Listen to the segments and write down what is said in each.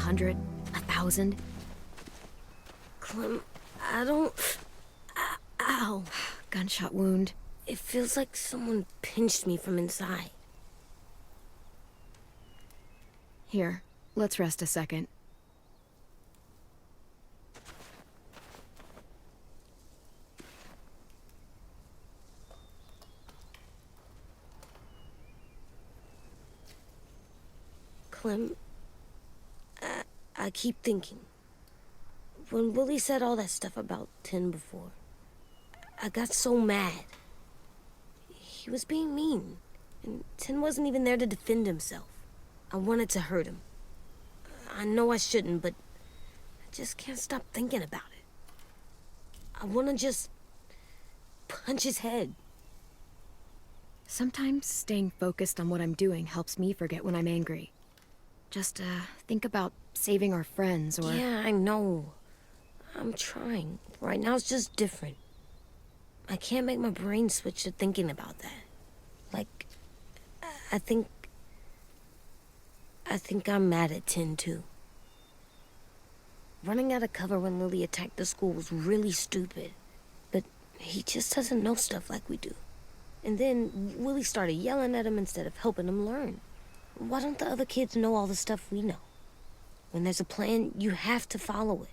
100, 1,000. Clem, I don't... Ow. Gunshot wound. It feels like someone pinched me from inside. Here, let's rest a second. Clem, I keep thinking. When Willie said all that stuff about Tin before, I got so mad. He was being mean, and Tin wasn't even there to defend himself. I wanted to hurt him. I know I shouldn't, but I just can't stop thinking about it. I want to just punch his head. Sometimes staying focused on what I'm doing helps me forget when I'm angry. Just, think about saving our friends or... Yeah, I know. I'm trying. Right now it's just different. I can't make my brain switch to thinking about that. Like, I think I'm mad at Tin, too. Running out of cover when Lily attacked the school was really stupid. But he just doesn't know stuff like we do. And then Willie started yelling at him instead of helping him learn. Why don't the other kids know all the stuff we know? When there's a plan, you have to follow it.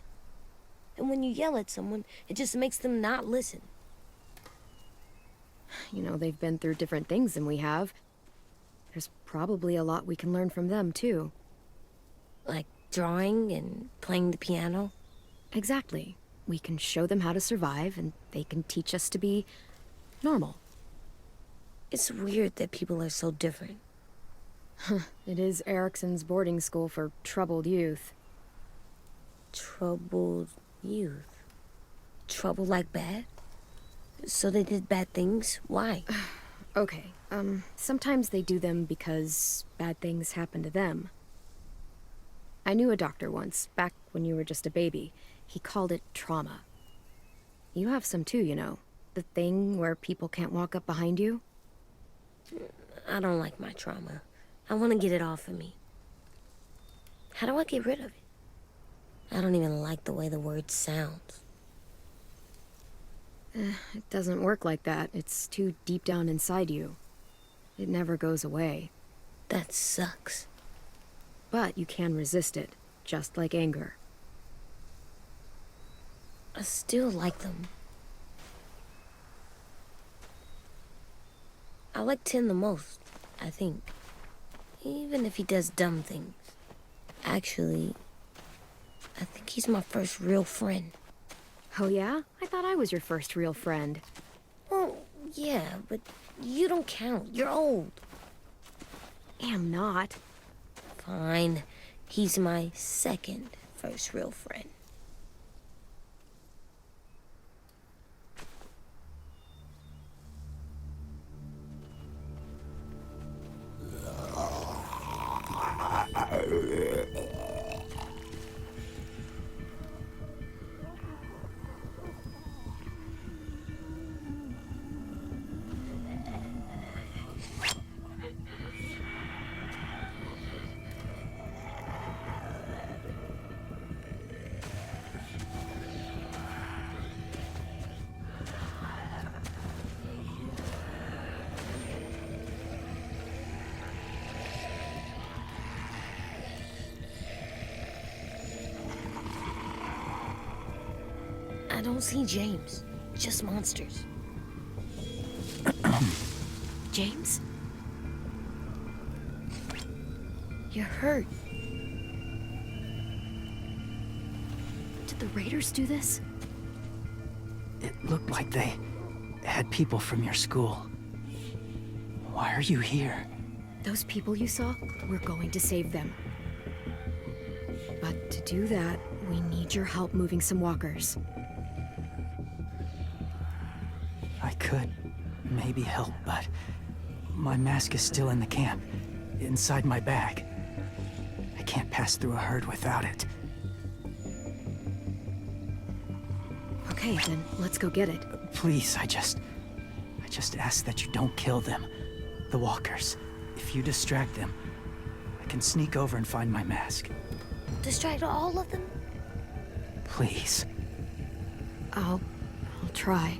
And when you yell at someone, it just makes them not listen. You know, they've been through different things than we have. There's probably a lot we can learn from them, too. Like drawing and playing the piano? Exactly. We can show them how to survive, and they can teach us to be normal. It's weird that people are so different. It is Erickson's boarding school for troubled youth. Troubled youth? Trouble like bad? So they did bad things? Why? Okay, sometimes they do them because bad things happen to them. I knew a doctor once, back when you were just a baby. He called it trauma. You have some too, you know. The thing where people can't walk up behind you. I don't like my trauma. I want to get it off of me. How do I get rid of it? I don't even like the way the word sounds. It doesn't work like that. It's too deep down inside you. It never goes away. That sucks. But you can resist it, just like anger. I still like them. I like Tin the most, I think. Even if he does dumb things. Actually, I think he's my first real friend. Oh yeah? I thought I was your first real friend. Well, yeah, but you don't count. You're old. Am not. Fine. He's my second first real friend. I don't see James. Just monsters. James? You're hurt. Did the Raiders do this? It looked like they had people from your school. Why are you here? Those people you saw, we're going to save them. But to do that, we need your help moving some walkers. I could maybe help, but my mask is still in the camp, inside my bag. I can't pass through a herd without it. Okay, then let's go get it. Please, I just ask that you don't kill them. The walkers. If you distract them, I can sneak over and find my mask. distract all of them? Please. I'll try.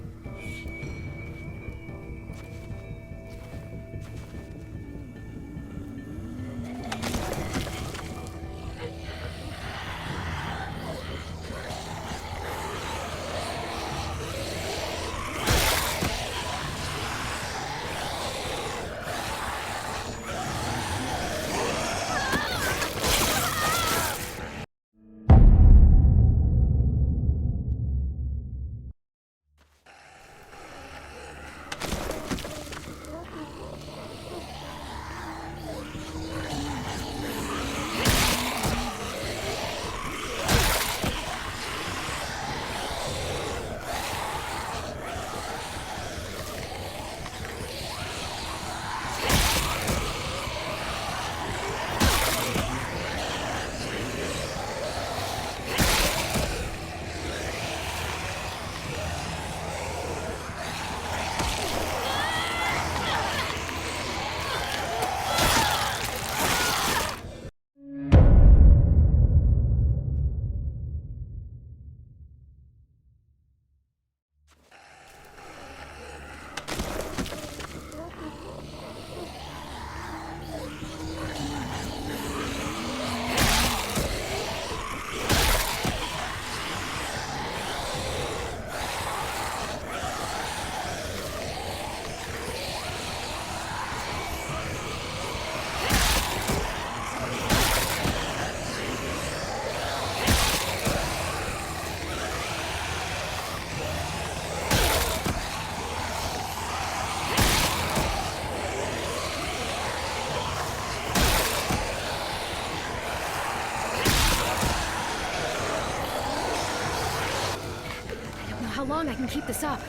How long I can keep this up?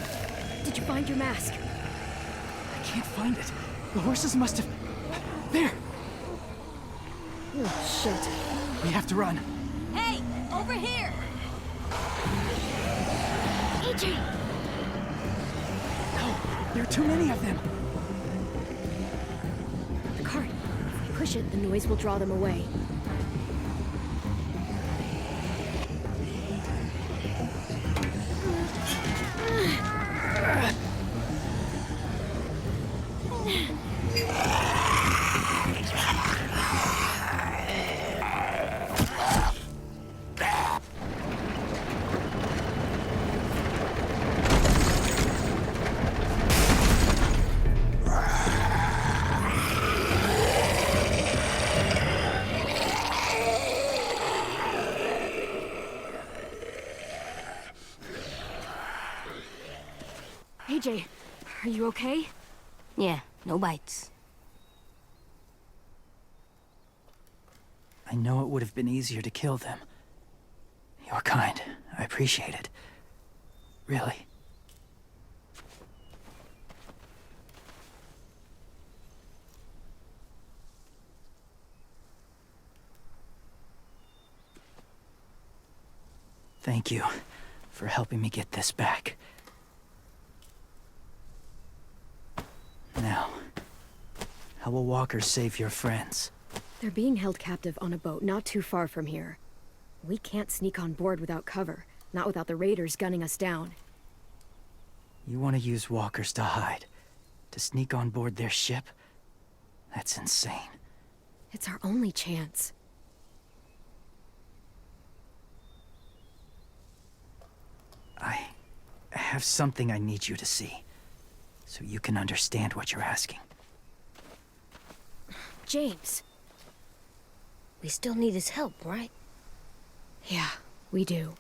Did you find your mask? I can't find it. The horses must have... There! Oh, shit. We have to run. Hey, over here! AJ! No, there are too many of them. The cart. If we push it, the noise will draw them away. AJ, are you okay? Yeah, no bites. I know it would have been easier to kill them. You're kind. I appreciate it. Really. Thank you for helping me get this back. Now, how will Walker save your friends? They're being held captive on a boat not too far from here. We can't sneak on board without cover, not without the raiders gunning us down. You want to use walkers to hide? To sneak on board their ship? That's insane. It's our only chance. I have something I need you to see, so you can understand what you're asking. James. We still need his help, right? Yeah, we do.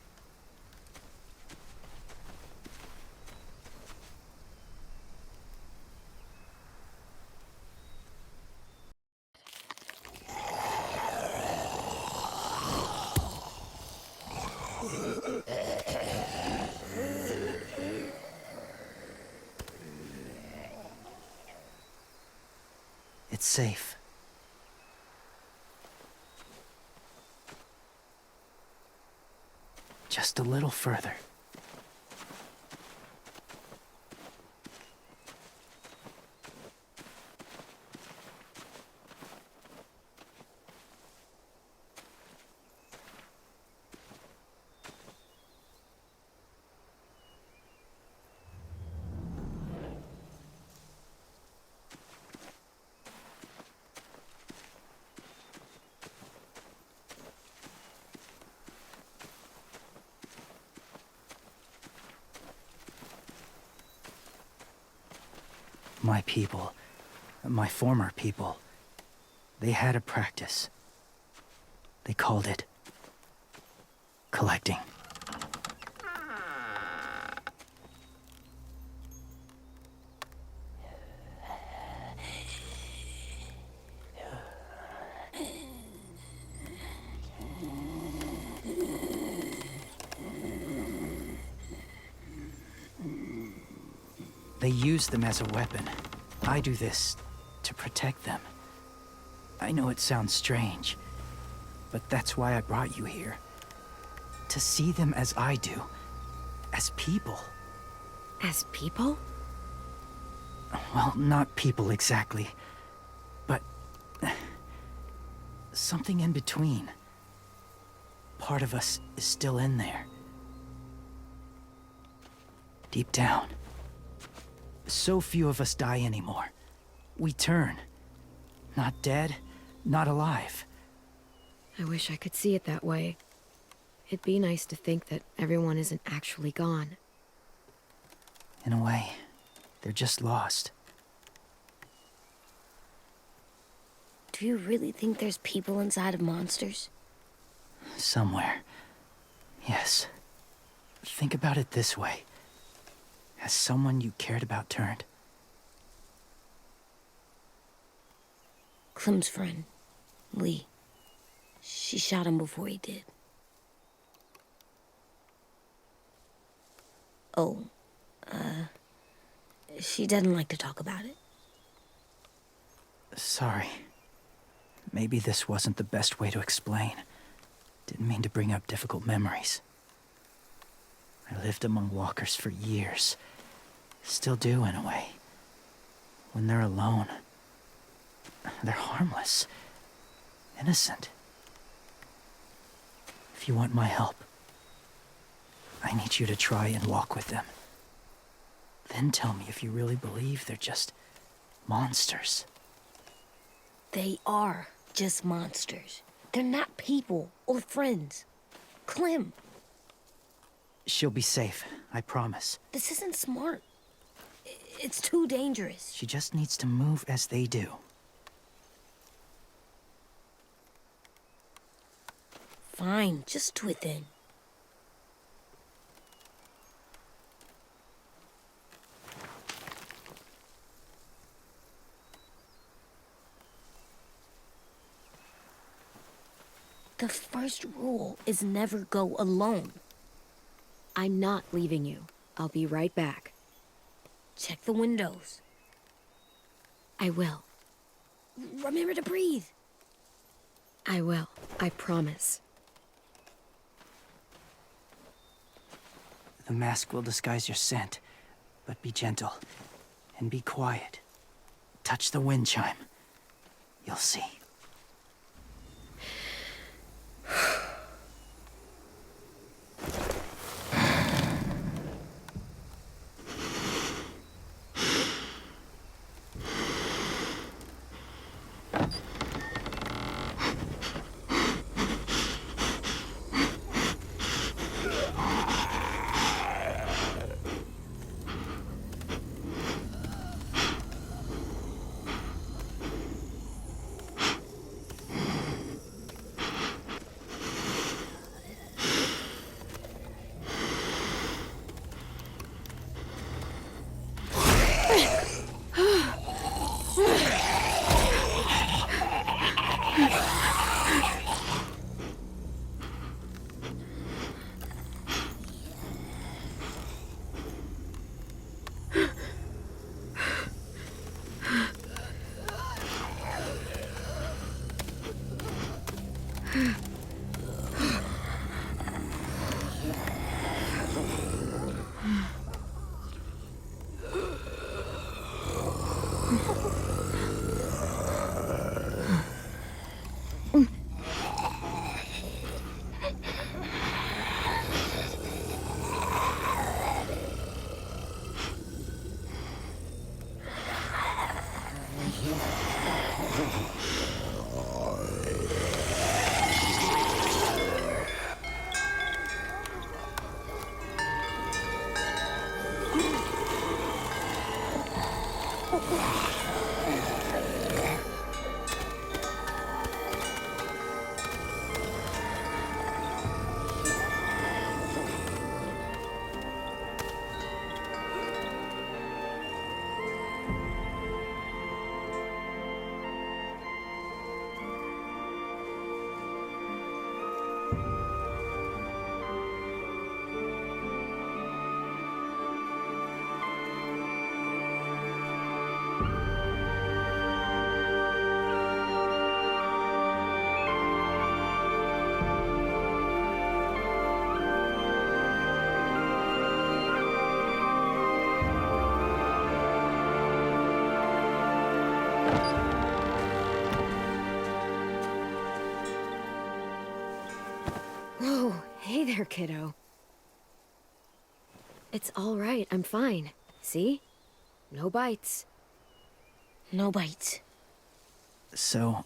It's safe. Just a little further. My people, my former people, they had a practice. They called it collecting. They use them as a weapon. I do this to protect them. I know it sounds strange, but that's why I brought you here. To see them as I do. As people. As people? Well, not people exactly, but something in between. Part of us is still in there. Deep down. So few of us die anymore. We turn. Not dead, not alive. I wish I could see it that way. It'd be nice to think that everyone isn't actually gone. In a way, they're just lost. Do you really think there's people inside of monsters? Somewhere. Yes. Think about it this way. Has someone you cared about turned? Clem's friend, Lee. She shot him before he did. Oh, she doesn't like to talk about it. Sorry. Maybe this wasn't the best way to explain. Didn't mean to bring up difficult memories. I lived among walkers for years. Still do, in a way. When they're alone, they're harmless. Innocent. If you want my help, I need you to try and walk with them. Then tell me if you really believe they're just monsters. They are just monsters. They're not people or friends. Clem, She'll be safe, I promise. this isn't smart. It's too dangerous. She just needs to move as they do. Fine, just do it then. The first rule is never go alone. I'm not leaving you. I'll be right back. Check the windows. I will. Remember to breathe. I will. I promise. The mask will disguise your scent, but be gentle and be quiet. Touch the wind chime. You'll see. Oh, hey there, kiddo. It's all right, I'm fine. See? No bites. No bites. So,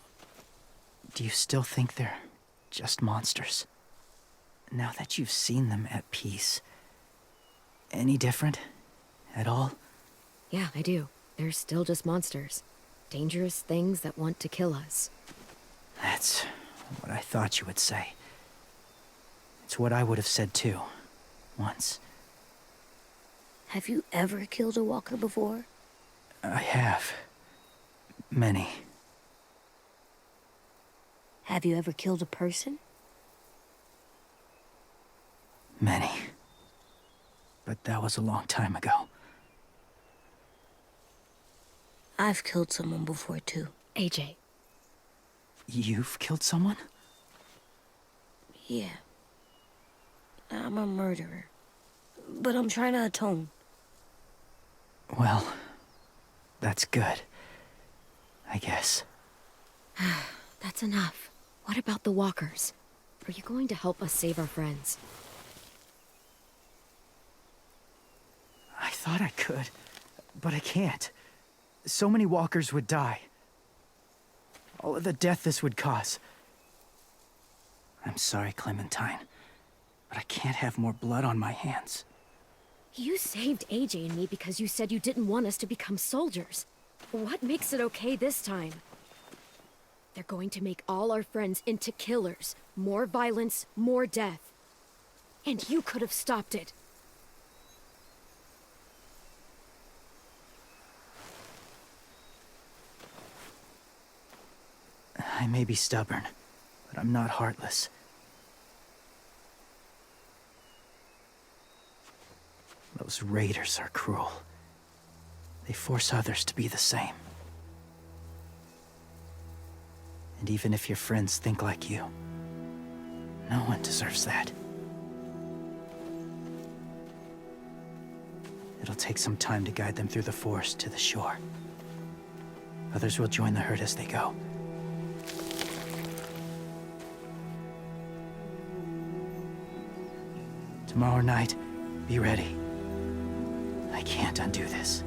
do you still think they're just monsters? Now that you've seen them at peace, any different? At all? Yeah, I do. They're still just monsters. Dangerous things that want to kill us. That's what I thought you would say. It's what I would have said too, once. Have you ever killed a walker before? I have. Many. Have you ever killed a person? Many. But that was a long time ago. I've killed someone before, too. AJ. You've killed someone? Yeah. I'm a murderer. But I'm trying to atone. Well, that's good. I guess. That's enough. What about the walkers? Are you going to help us save our friends? I thought I could, but I can't. So many walkers would die. All of the death this would cause. I'm sorry, Clementine, but I can't have more blood on my hands. You saved AJ and me because you said you didn't want us to become soldiers. What makes it okay this time? They're going to make all our friends into killers. More violence, more death. And you could have stopped it. I may be stubborn, but I'm not heartless. Those raiders are cruel. They force others to be the same. And even if your friends think like you, no one deserves that. It'll take some time to guide them through the forest to the shore. Others will join the herd as they go. Tomorrow night, be ready. I can't undo this.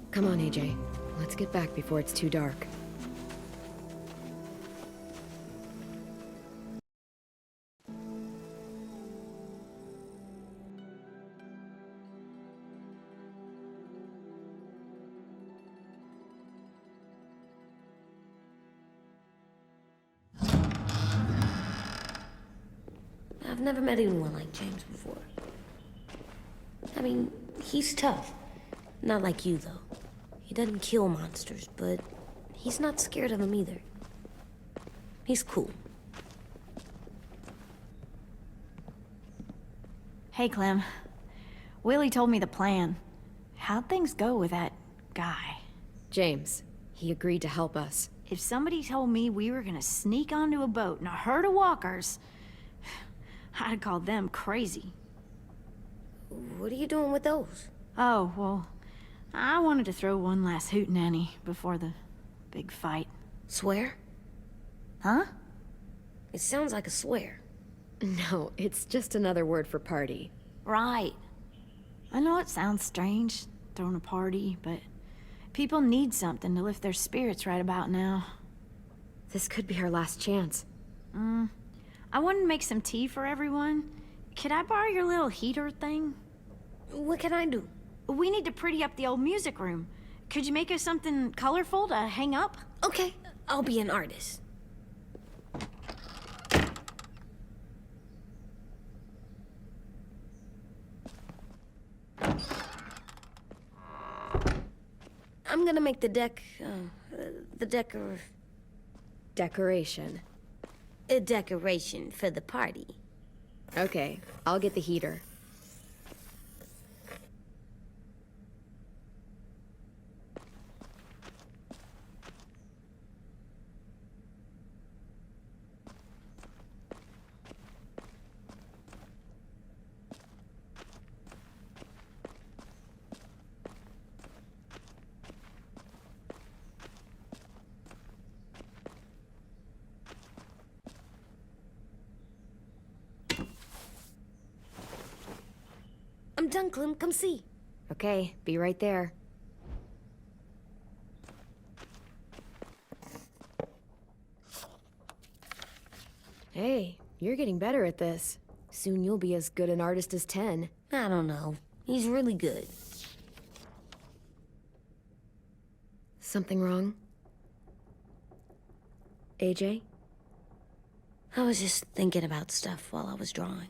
Come on, AJ. Let's get back before it's too dark. I've never met anyone like James before. I mean, he's tough. Not like you, though. He doesn't kill monsters, but he's not scared of them either. He's cool. Hey, Clem. Willie told me the plan. How'd things go with that guy? James, he agreed to help us. If somebody told me we were gonna sneak onto a boat in a herd of walkers, I'd call them crazy. What are you doing with those? Oh, well, I wanted to throw one last hootenanny before the big fight. Swear? Huh? It sounds like a swear. No, it's just another word for party. Right. I know it sounds strange, throwing a party, but people need something to lift their spirits right about now. This could be our last chance. I wanted to make some tea for everyone. Could I borrow your little heater thing? What can I do? We need to pretty up the old music room. Could you make us something colorful to hang up? Okay, I'll be an artist. I'm gonna make the deck, Decoration. A decoration for the party. Okay, I'll get the heater. I'm done, Clem. Come see. Okay, be right there. Hey, you're getting better at this. Soon you'll be as good an artist as 10. I don't know. He's really good. Something wrong? AJ? I was just thinking about stuff while I was drawing.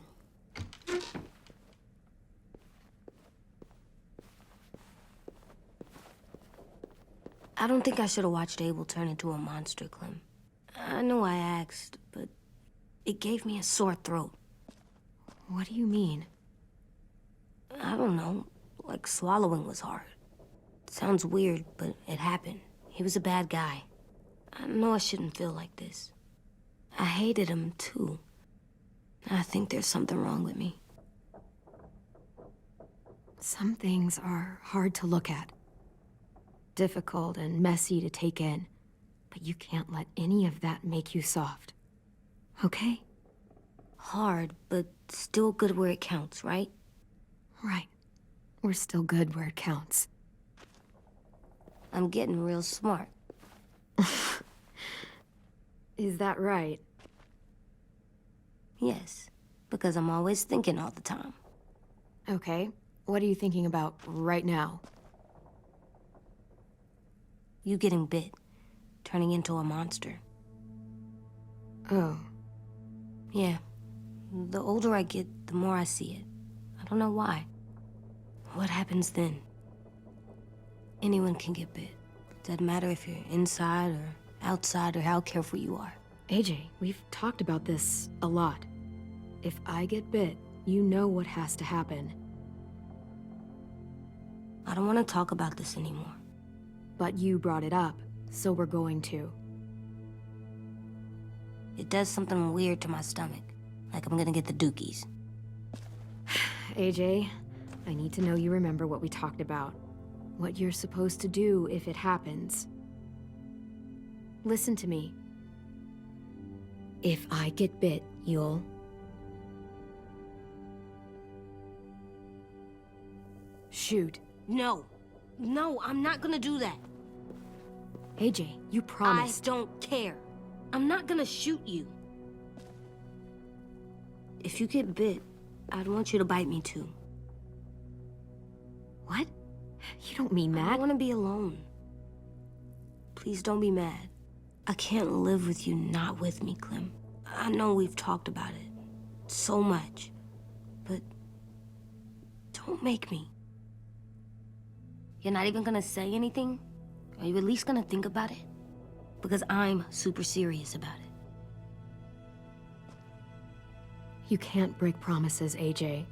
I don't think I should have watched Abel turn into a monster, Clem. I know I asked, but it gave me a sore throat. What do you mean? I don't know. Like swallowing was hard. Sounds weird, but it happened. He was a bad guy. I know I shouldn't feel like this. I hated him, too. I think there's something wrong with me. Some things are hard to look at. Difficult and messy to take in. But you can't let any of that make you soft. Okay? Hard, but still good where it counts, right? Right. We're still good where it counts. I'm getting real smart. Is that right? Yes, because I'm always thinking all the time. Okay. What are you thinking about right now? You getting bit, turning into a monster. Oh. Yeah. The older I get, the more I see it. I don't know why. What happens then? Anyone can get bit. Doesn't matter if you're inside or outside or how careful you are. AJ, we've talked about this a lot. If I get bit, you know what has to happen. I don't want to talk about this anymore. But you brought it up, so we're going to. It does something weird to my stomach. Like I'm gonna get the dookies. AJ, I need to know you remember what we talked about. What you're supposed to do if it happens. Listen to me. If I get bit, you'll... shoot. No. No, I'm not gonna do that. AJ, you promised. I don't care. I'm not gonna shoot you. If you get bit, I'd want you to bite me too. What? You don't mean I that. don't want to be alone. Please don't be mad. I can't live with you not with me, Clem. I know we've talked about it so much, but don't make me. You're not even gonna say anything? Are you at least gonna think about it? Because I'm super serious about it. You can't break promises, AJ.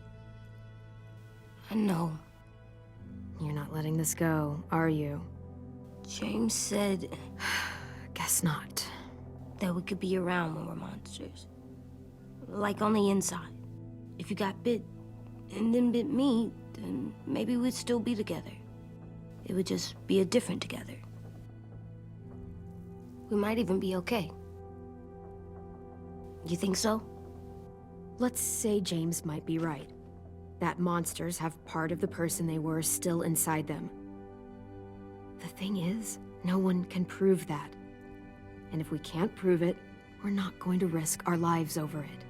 I know. You're not letting this go, are you? James said Guess not. that we could be around when we're monsters. Like on the inside. If you got bit and then bit me, then maybe we'd still be together. It would just be a different together. We might even be okay. You think so? Let's say James might be right. That monsters have part of the person they were still inside them. The thing is, no one can prove that. And if we can't prove it, we're not going to risk our lives over it.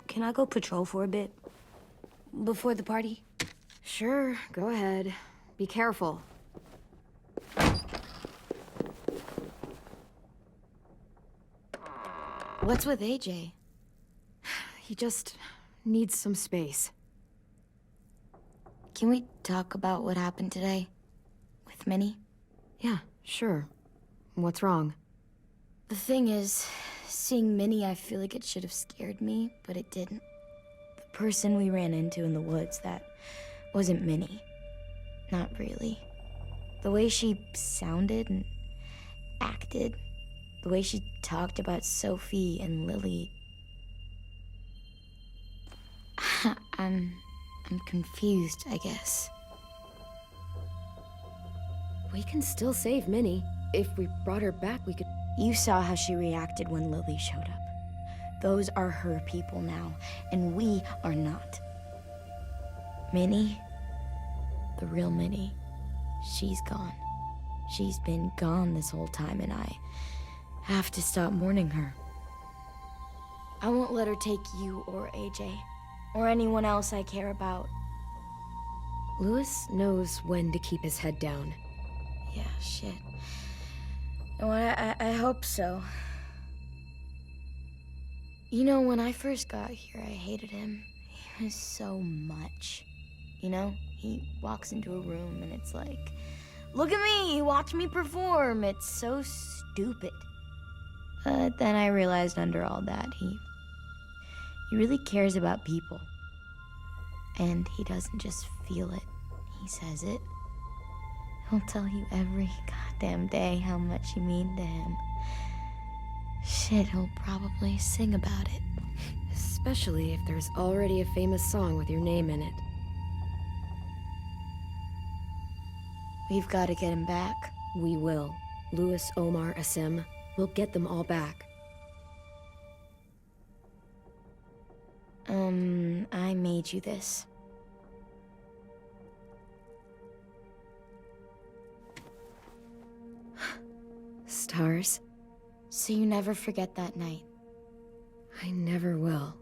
Can I go patrol for a bit? Before the party? Sure, go ahead. Be careful. What's with AJ? He just needs some space. Can we talk about what happened today? With Minnie? Yeah, sure. What's wrong? The thing is, seeing Minnie, I feel like it should have scared me, but it didn't. The person we ran into in the woods, that wasn't Minnie. Not really. The way she sounded and acted, the way she talked about Sophie and Lily. I'm confused, I guess. We can still save Minnie. If we brought her back, we could... You saw how she reacted when Lily showed up. Those are her people now, and we are not. Minnie, the real Minnie, she's gone. She's been gone this whole time, and I have to stop mourning her. I won't let her take you or AJ, or anyone else I care about. Louis knows when to keep his head down. Yeah, shit. No, I hope so. You know, when I first got here, I hated him. He was so much. You know, he walks into a room and it's like, look at me, watch me perform. It's so stupid. But then I realized under all that, he really cares about people. And he doesn't just feel it, he says it. He'll tell you every goddamn day how much you mean to him. Shit, he'll probably sing about it. Especially if there's already a famous song with your name in it. We've got to get him back. We will. Louis, Omar, Asim. We'll get them all back. I made you this. Stars? So you never forget that night. I never will.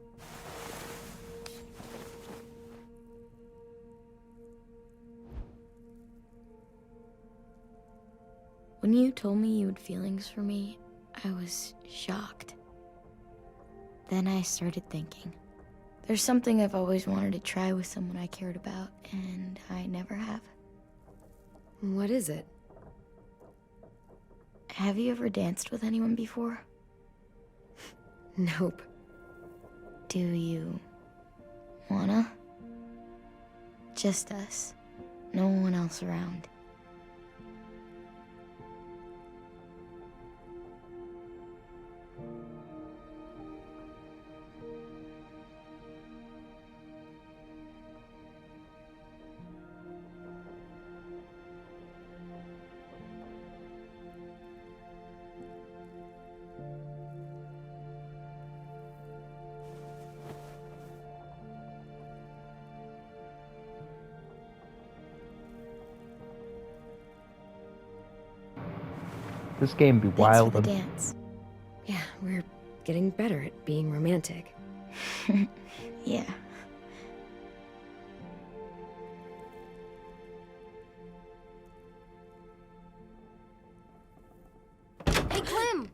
When you told me you had feelings for me, I was shocked. Then I started thinking. There's something I've always wanted to try with someone I cared about, and I never have. What is it? Have you ever danced with anyone before? Nope. Do you wanna? Just us. No one else around. This game be Thanks wild. for the dance. Yeah, we're getting better at being romantic. Yeah. Hey, Clem!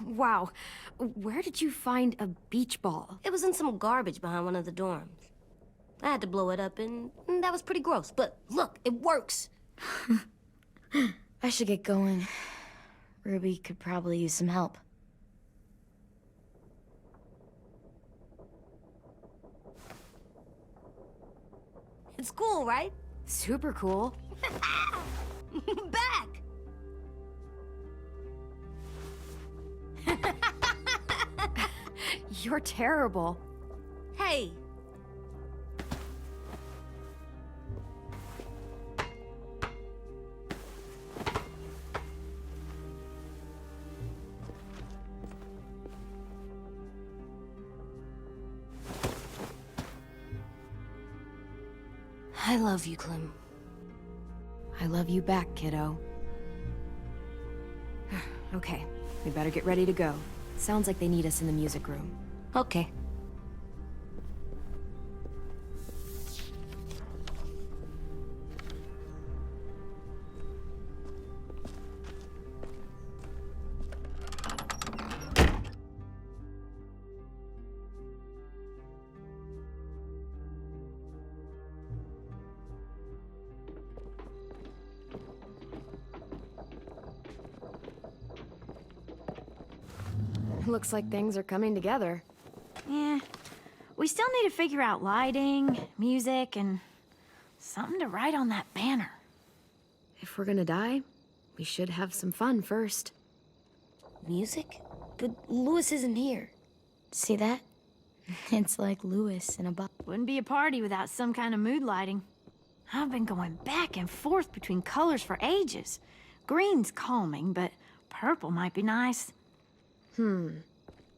Wow. Where did you find a beach ball? It was in some garbage behind one of the dorms. I had to blow it up, and that was pretty gross. But look, it works. I should get going. Ruby could probably use some help. It's cool, right? Super cool. Back! You're terrible. Hey! I love you, Clem. I love you back, kiddo. Okay, we better get ready to go. Sounds like they need us in the music room. Okay. Looks like things are coming together. Yeah. We still need to figure out lighting, music, and something to write on that banner. If we're gonna die, we should have some fun first. Music? But Lewis isn't here. See that? It's like Lewis in a box. Wouldn't be a party without some kind of mood lighting. I've been going back and forth between colors for ages. Green's calming, but purple might be nice.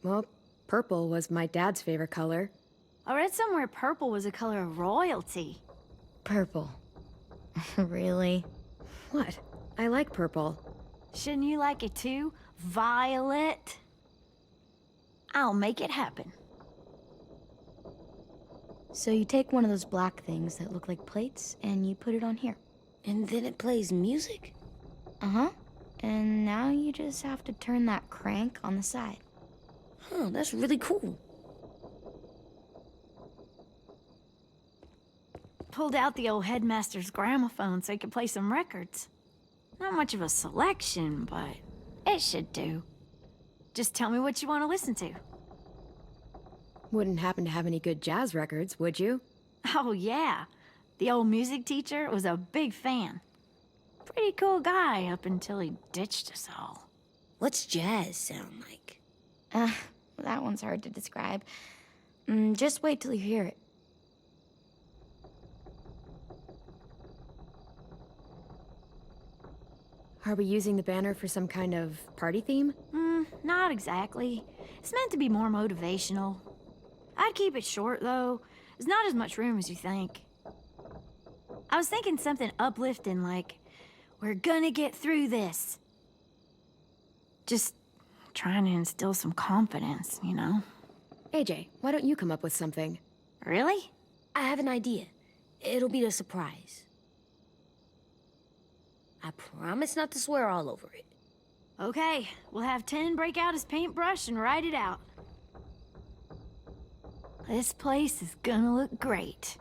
Well, purple was my dad's favorite color. I read somewhere purple was a color of royalty. Purple. Really? What? I like purple. Shouldn't you like it too? Violet? I'll make it happen. So you take one of those black things that look like plates and you put it on here. And then it plays music? Uh-huh. And now you just have to turn that crank on the side. Huh, that's really cool. Pulled out the old headmaster's gramophone so he could play some records. Not much of a selection, but it should do. Just tell me what you want to listen to. Wouldn't happen to have any good jazz records, would you? Oh, yeah. The old music teacher was a big fan. Pretty cool guy up until he ditched us all. What's jazz sound like? That one's hard to describe. Just wait till you hear it. Are we using the banner for some kind of party theme? Not exactly. It's meant to be more motivational. I'd keep it short, though. There's not as much room as you think. I was thinking something uplifting like, we're gonna get through this. Just trying to instill some confidence, you know? AJ, why don't you come up with something? Really? I have an idea. It'll be a surprise. I promise not to swear all over it. Okay, we'll have 10 break out his paintbrush and write it out. This place is gonna look great.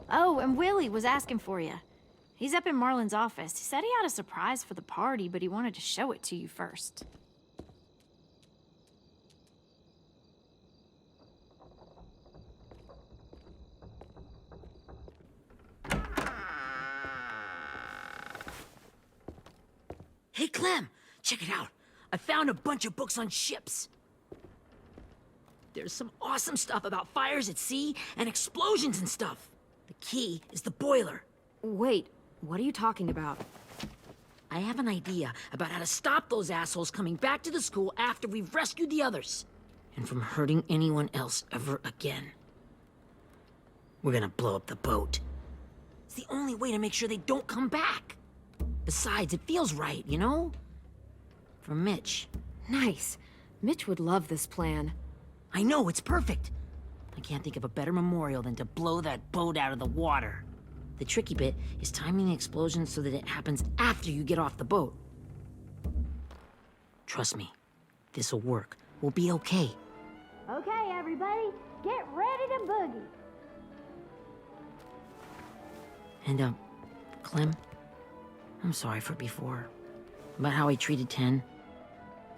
Oh, and Willie was asking for you. He's up in Marlin's office. He said he had a surprise for the party, but he wanted to show it to you first. Hey, Clem, check it out. I found a bunch of books on ships. There's some awesome stuff about fires at sea and explosions and stuff. The key is the boiler. Wait, what are you talking about? I have an idea about how to stop those assholes coming back to the school after we've rescued the others. And from hurting anyone else ever again. We're gonna blow up the boat. It's the only way to make sure they don't come back. Besides, it feels right, you know? For Mitch. Nice. Mitch would love this plan. I know, it's perfect. I can't think of a better memorial than to blow that boat out of the water. The tricky bit is timing the explosion so that it happens after you get off the boat. Trust me, this'll work. We'll be okay. Okay, everybody, get ready to boogie. And, Clem, I'm sorry for before. About how I treated Ten.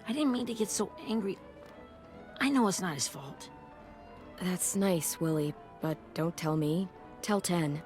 I didn't mean to get so angry. I know it's not his fault. That's nice, Willie, but don't tell me. Tell 10.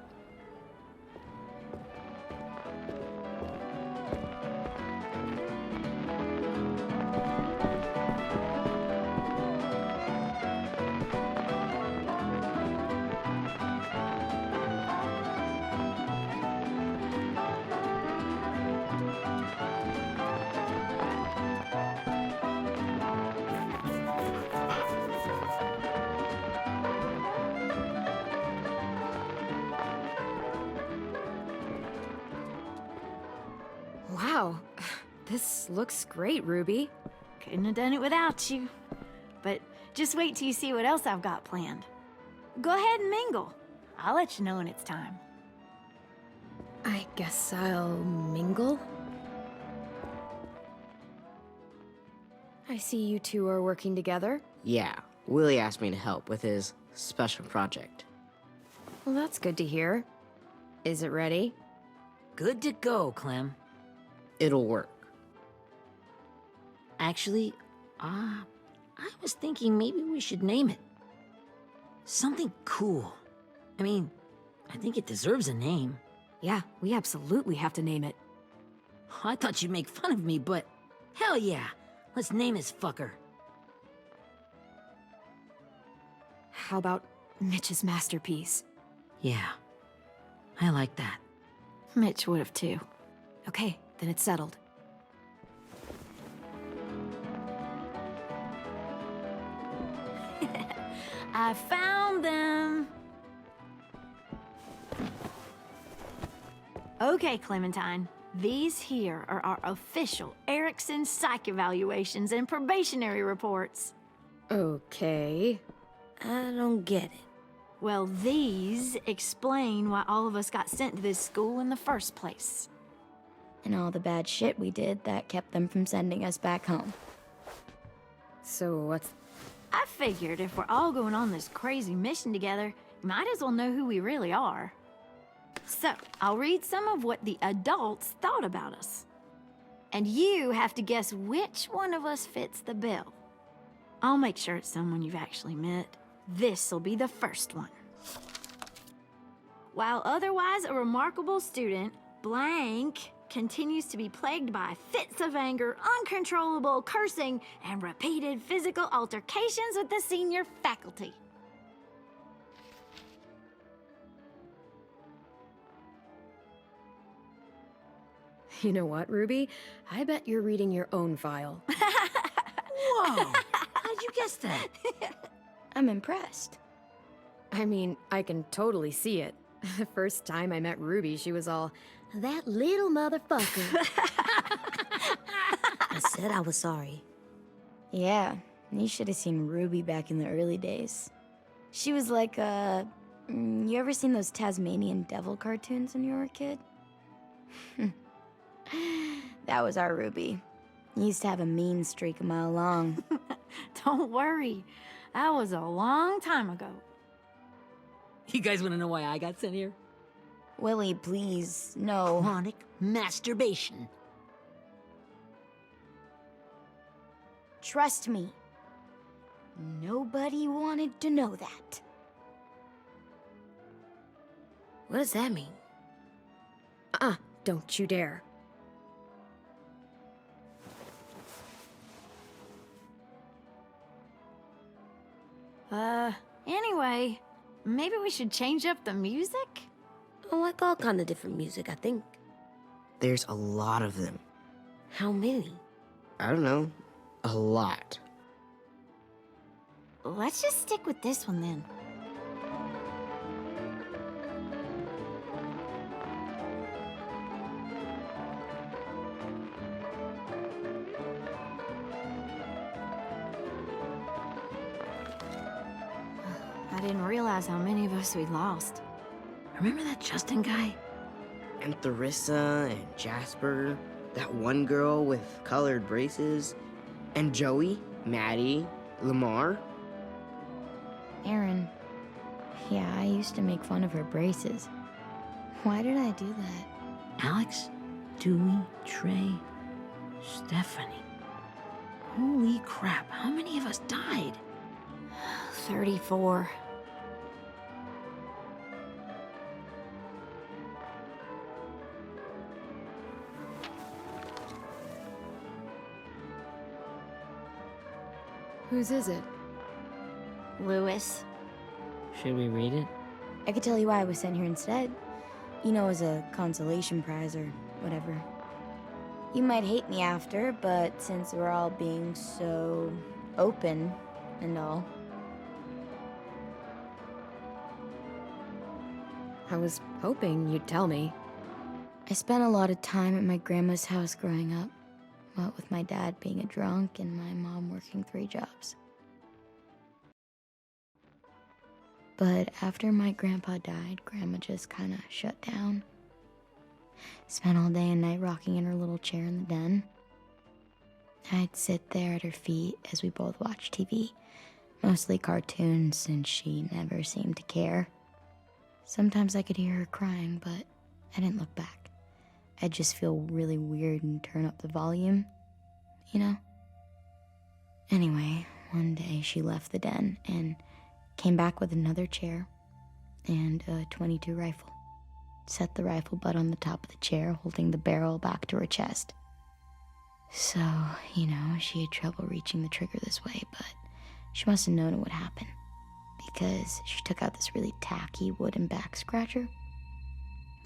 Wow, this looks great, Ruby. Couldn't have done it without you. But just wait till you see what else I've got planned. Go ahead and mingle. I'll let you know when it's time. I guess I'll mingle? I see you two are working together. Yeah, Willie asked me to help with his special project. Well, that's good to hear. Is it ready? Good to go, Clem. It'll work. Actually, I was thinking maybe we should name it. Something cool. I mean, I think it deserves a name. Yeah, we absolutely have to name it. I thought you'd make fun of me, but hell yeah. Let's name this fucker. How about Mitch's masterpiece? Yeah, I like that. Mitch would have too. Okay, then it's settled. I found them. Okay, Clementine. These here are our official Erickson psych evaluations and probationary reports. Okay. I don't get it. Well, these explain why all of us got sent to this school in the first place. And all the bad shit we did that kept them from sending us back home. So what's... I figured if we're all going on this crazy mission together, you might as well know who we really are. So, I'll read some of what the adults thought about us. And you have to guess which one of us fits the bill. I'll make sure it's someone you've actually met. This'll be the first one. While otherwise a remarkable student, blank continues to be plagued by fits of anger, uncontrollable cursing, and repeated physical altercations with the senior faculty. You know what, Ruby? I bet you're reading your own file. Whoa! How'd you guess that? I'm impressed. I mean, I can totally see it. The first time I met Ruby, she was all, "That little motherfucker." I said I was sorry. Yeah, you should have seen Ruby back in the early days. She was like you ever seen those Tasmanian devil cartoons when you were a kid? That was our Ruby. He used to have a mean streak a mile long. Don't worry, that was a long time ago. You guys want to know why I got sent here? Willie, please, no. Chronic masturbation. Trust me. Nobody wanted to know that. What does that mean? Don't you dare. Anyway, maybe we should change up the music? I like all kind of different music, I think. There's a lot of them. How many? I don't know. A lot. Let's just stick with this one then. I didn't realize how many of us we'd lost. Remember that Justin guy? And Theresa and Jasper. That one girl with colored braces. And Joey, Maddie, Lamar. Aaron. Yeah, I used to make fun of her braces. Why did I do that? Alex, Dewey, Trey, Stephanie. Holy crap, how many of us died? 34. Whose is it? Lewis. Should we read it? I could tell you why I was sent here instead. You know, as a consolation prize or whatever. You might hate me after, but since we're all being so open and all. I was hoping you'd tell me. I spent a lot of time at my grandma's house growing up. What with my dad being a drunk and my mom working 3 jobs. But after my grandpa died, Grandma just kind of shut down. Spent all day and night rocking in her little chair in the den. I'd sit there at her feet as we both watched TV. Mostly cartoons, since she never seemed to care. Sometimes I could hear her crying, but I didn't look back. I'd just feel really weird and turn up the volume, you know? Anyway, one day she left the den and came back with another chair and a .22 rifle. Set the rifle butt on the top of the chair, holding the barrel back to her chest. So, you know, she had trouble reaching the trigger this way, but she must have known it would happen, because she took out this really tacky wooden back scratcher.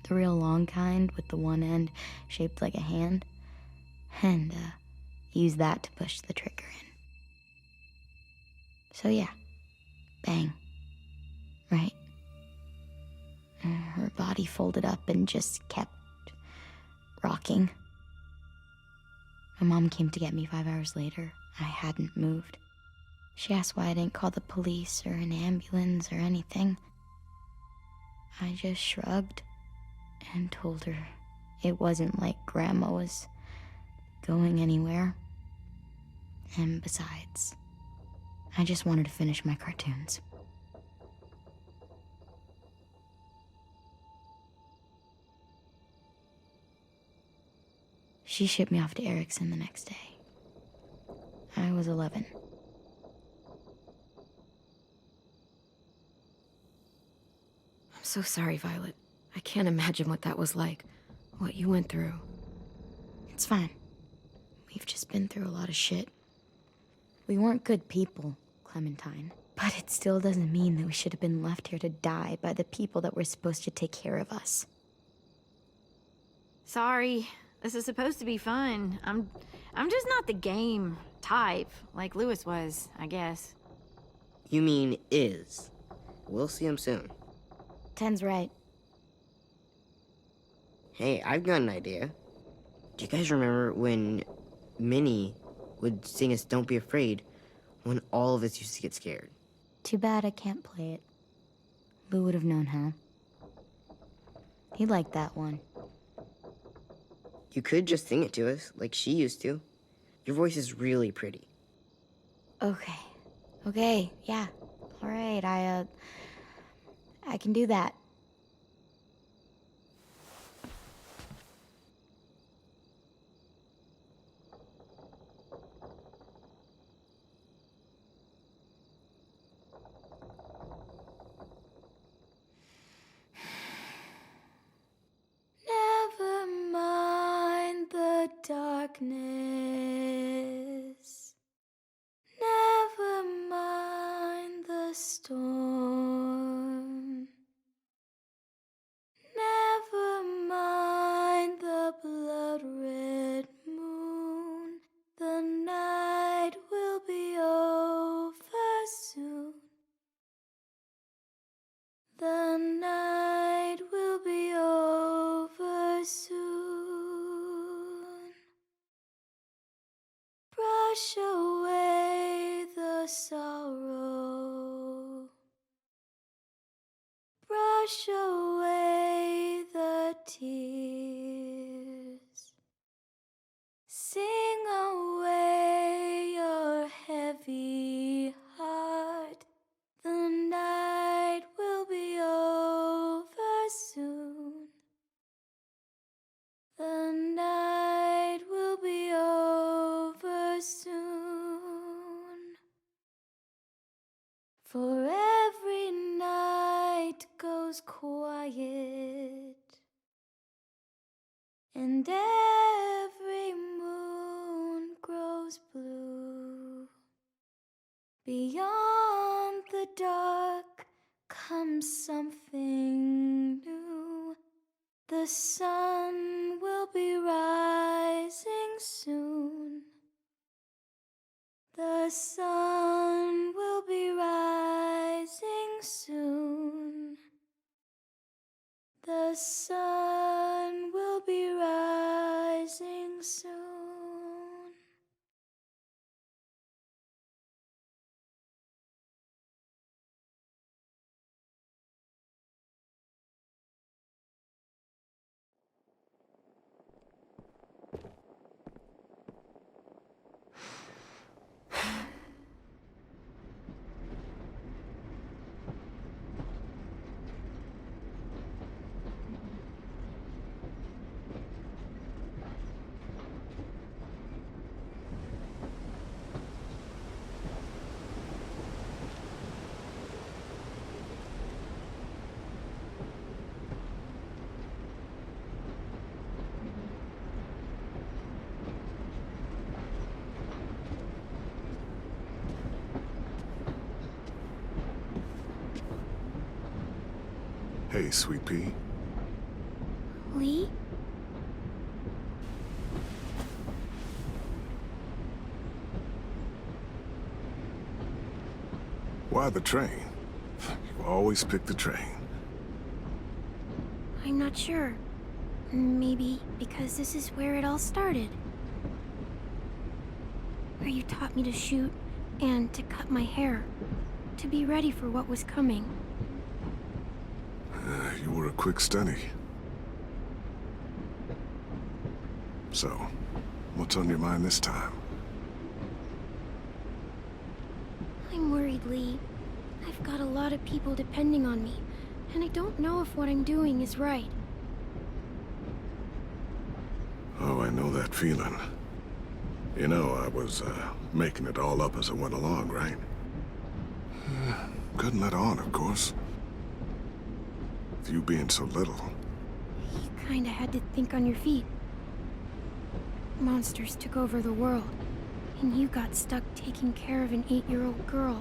The real long kind with the one end shaped like a hand, and used that to push the trigger in. So yeah, bang, right? Her body folded up and just kept rocking. My mom came to get me 5 hours later. I hadn't moved. She asked why I didn't call the police or an ambulance or anything. I just shrugged and told her it wasn't like Grandma was going anywhere. And besides, I just wanted to finish my cartoons. She shipped me off to Erickson the next day. I was 11. I'm so sorry, Violet. I can't imagine what that was like. What you went through. It's fine. We've just been through a lot of shit. We weren't good people, Clementine. But it still doesn't mean that we should have been left here to die by the people that were supposed to take care of us. Sorry. This is supposed to be fun. I'm just not the game type, like Lewis was, I guess. You mean is. We'll see him soon. Ten's right. Hey, I've got an idea. Do you guys remember when Minnie would sing us Don't Be Afraid when all of us used to get scared? Too bad I can't play it. Lou would have known how. He liked that one. You could just sing it to us, like she used to. Your voice is really pretty. Okay, yeah. All right, I can do that. Never mind the darkness. Never mind the storm. Never mind the blood-red moon. The night will be over soon. The night will be over soon. Brush away the sorrow. Brush away the tears. Sing away your heavy heart. The night will be over soon. The night will be over soon. For every night goes quiet, and every moon grows blue. Beyond the dark comes something new. The sun will be rising soon. The sun will be rising soon. The sun will be rising soon. Hey, Sweet Pea. Lee? Why the train? You always pick the train. I'm not sure. Maybe because this is where it all started. Where you taught me to shoot and to cut my hair. To be ready for what was coming. You were a quick study. So, what's on your mind this time? I'm worried, Lee. I've got a lot of people depending on me, and I don't know if what I'm doing is right. Oh, I know that feeling. You know, I was, making it all up as I went along, right? Couldn't let on, of course. With you being so little. You kinda had to think on your feet. Monsters took over the world, and you got stuck taking care of an 8-year-old girl.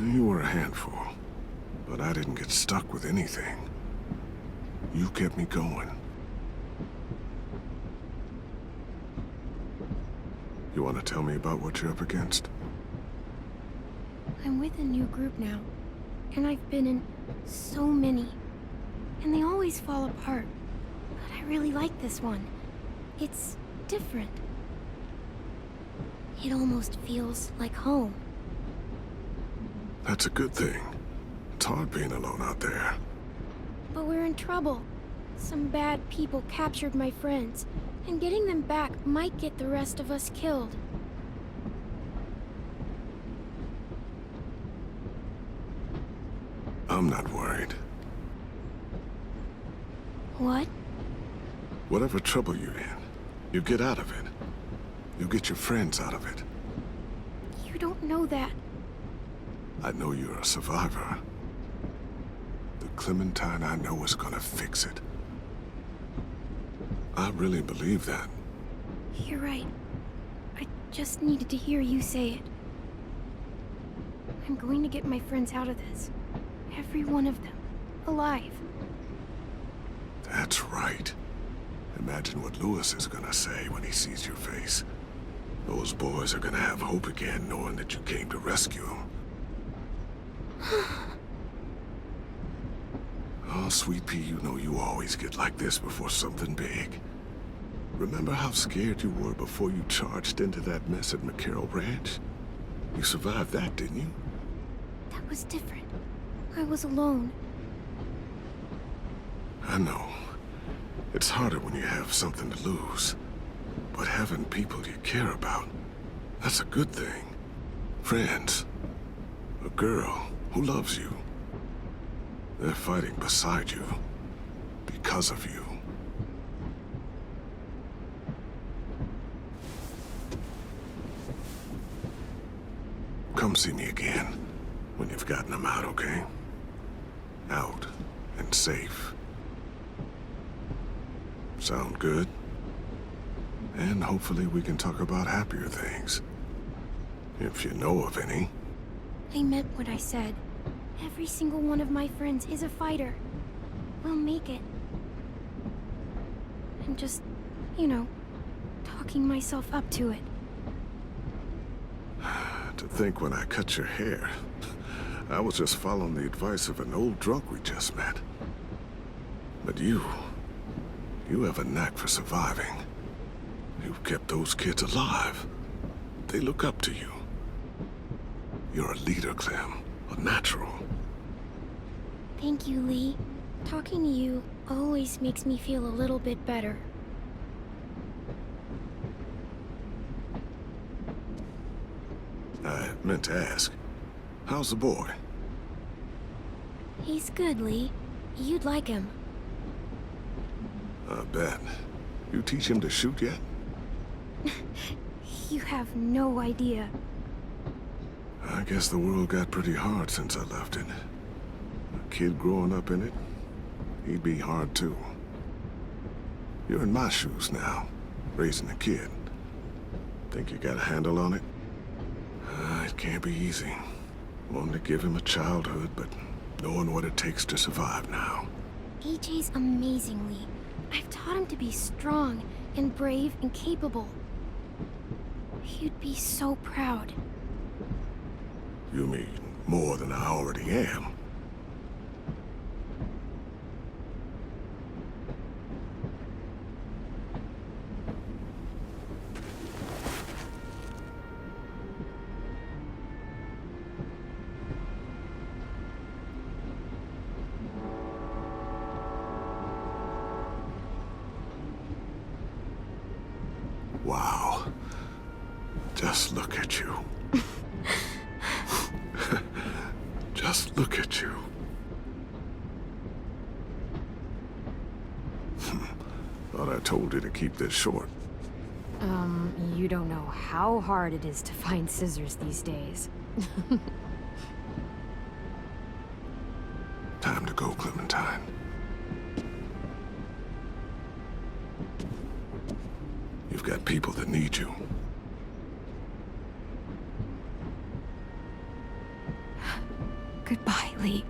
You were a handful, but I didn't get stuck with anything. You kept me going. You want to tell me about what you're up against? I'm with a new group now, and I've been in so many, and they always fall apart. But I really like this one. It's different. It almost feels like home. That's a good thing. It's hard being alone out there. But we're in trouble. Some bad people captured my friends, and getting them back might get the rest of us killed. I'm not worried. What? Whatever trouble you're in, you get out of it. You get your friends out of it. You don't know that. I know you're a survivor. The Clementine I know is gonna fix it. I really believe that. You're right. I just needed to hear you say it. I'm going to get my friends out of this. Every one of them. Alive. That's right. Imagine what Lewis is gonna say when he sees your face. Those boys are gonna have hope again knowing that you came to rescue them. Oh, Sweet Pea, you know you always get like this before something big. Remember how scared you were before you charged into that mess at McCarroll Ranch? You survived that, didn't you? That was different. I was alone. I know. It's harder when you have something to lose. But having people you care about, that's a good thing. Friends. A girl who loves you. They're fighting beside you. Because of you. Come see me again when you've gotten them out, okay? Out and safe. Sound good? And hopefully we can talk about happier things. If you know of any. I meant what I said. Every single one of my friends is a fighter. We'll make it. I'm just, you know, talking myself up to it. To think when I cut your hair, I was just following the advice of an old drunk we just met. But you have a knack for surviving. You've kept those kids alive. They look up to you. You're a leader, Clem. A natural. Thank you, Lee. Talking to you always makes me feel a little bit better. I meant to ask, how's the boy? He's good, Lee. You'd like him. I bet. You teach him to shoot yet? You have no idea. I guess the world got pretty hard since I left it. A kid growing up in it, he'd be hard too. You're in my shoes now, raising a kid. Think you got a handle on it? It can't be easy. Wanting to give him a childhood, but knowing what it takes to survive now. AJ's amazing, Lee. I've taught him to be strong and brave and capable. He'd be so proud. You mean more than I already am? Wow. Just look at you. Just look at you. Thought I told you to keep this short. You don't know how hard it is to find scissors these days. Time to go, Clementine. You've got people that need you. Goodbye, Lee.